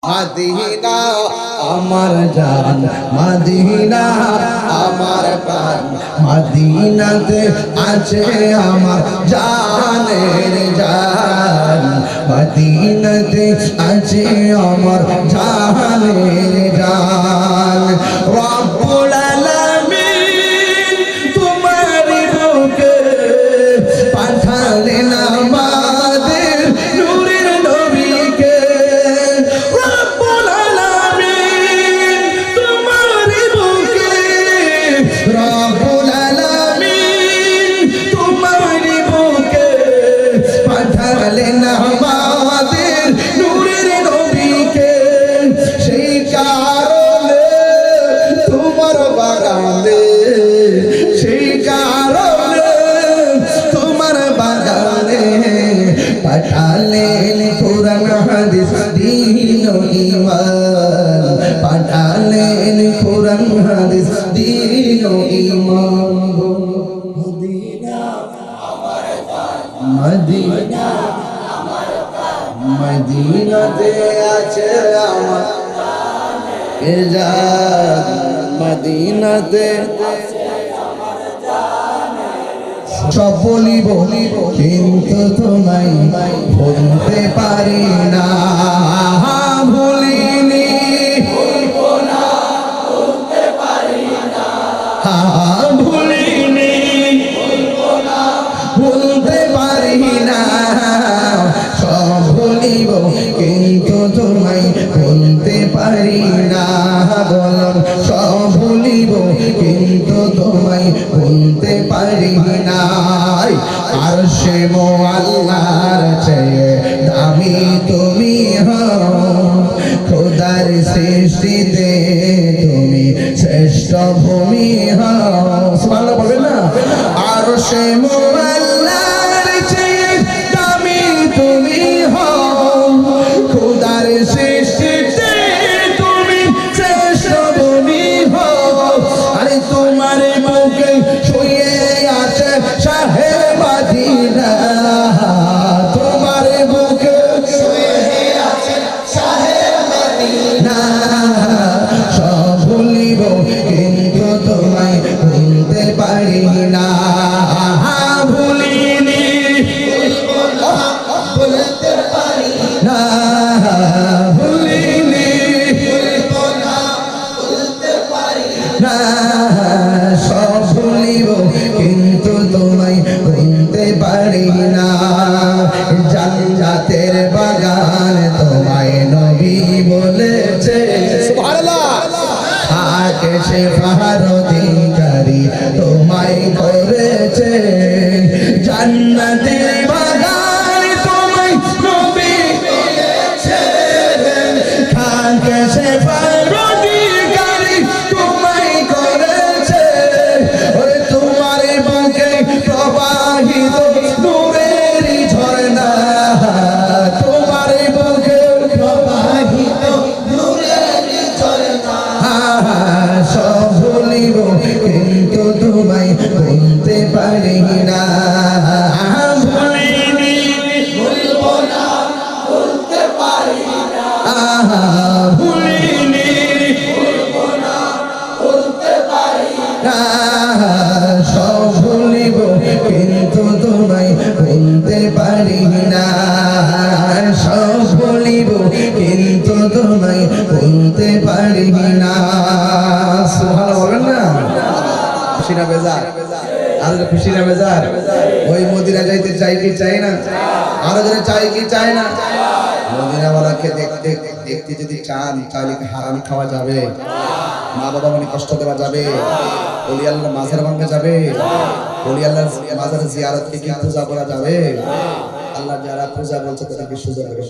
Medina আমার জান, Medina আমার প্রাণ, মদিনাতে আছে আমার জানের জান, মদিনাতে আছে আমার জানের জান। রব্বুল আলামিন তোমারই বুকে পাঠালেন আমাদের নূরের নবীকে। রব্বুল আলামিন তোমারই বুকে, রব্বুল আলামিন তোমারই বুকে পাঠালেন আমাদের নূরের নবীকে। সেই কারণে তোমার বাগানে, সেই কারণে তোমার বাগানে পাঠালেন কোরআন হাদিস দ্বীন ও ঈমান, পাঠালেন কোরআন হাদিস দ্বীন ও ঈমান। মদিনা আমার জান, মদিনা আমার প্রাণ, মদিনাতে আছে আমার জান, মদিনাতে সব বলিব কিন্তু তোমায় বলতে পারি না। ভুলিনি ভুলবো না, বলতে পারি না, ভুলিনি ভুলবো না, বলতে পারি না। সব বলিব কিন্তু তোমায় বলতে পারি না। বলুন সব ভুলিব কিন্তু তোমায় বলতে পারি না। আর সে মোয়াল্লার চেয়ে দামি তুমি হও, খোদার সৃষ্টিতে তুমি শ্রেষ্ঠ ভূমি হও। সুবহানাল্লাহ বলবেন না? আর সে মোয়াল্লার চেয়ে দামি তুমি হও, খোদার সৃষ্টিতে তুমি শ্রেষ্ঠ ভূমি হও। আরে তোমার মুখে শুয়ে আছে শাহে মদিনা, তোমার বুকে শুয়ে আছে শাহে মদিনা। সব ভুলিব কিন্তু তোমায় ভুলতে পারি না। ভুলিনি ভুলবো না, বলতে পারি না, ভুলিনি ভুলবো না, বলতে পারি না। সব ভুলিব কিন্তু তোমায় বলতে পারি না। জান্নাতের বাগান তোমায় নবী বলেছে, সুবহানাল্লাহ। আকে সে ফাহার অধিকারী তোমায় করেছে। জান্নাতের বাগান তোমায় নবী বলেছে, খাকে সে ফাহার অধিকারী তোমায় করেছে। ওরে তোমার বুকে প্রবাহিত নূরের ঝর্ণা, তোমার বুকে প্রবাহিত নূরের ঝর্ণা। সব ভুলিব কিন্তু তোমায় বলতে পারি না। ভুলিনি ভুলবো না, বলতে পারি না, ভুলিনি ভুলবো না, বলতে পারি না। সব ভুলিব কিন্তু তোমায় বলতে পারি না। সব ভুলিব কিন্তু তোমায় বলতে পারি না। সুবহানাল্লাহ বলেন না? খুশি না বেজার? আরো খুশি না বেজার? ওই মদিনা যাইতে চাই কি চাই না? আরো যারা চাই কি চাই না? মদিনাওয়ালাকে দেখতে দেখতে যদি চান তাহলে কি হারাম খাওয়া যাবে? মা বাবা মানে কষ্ট দেওয়া যাবে? ওলি আল্লাহর মাজার ভাঙা যাবে? ওলি আল্লাহর মাজার জিয়ারতকে কি পূজা করা যাবে? আল্লাহ যারা পূজা বলছে তাদেরকে সুযোগ দেবে।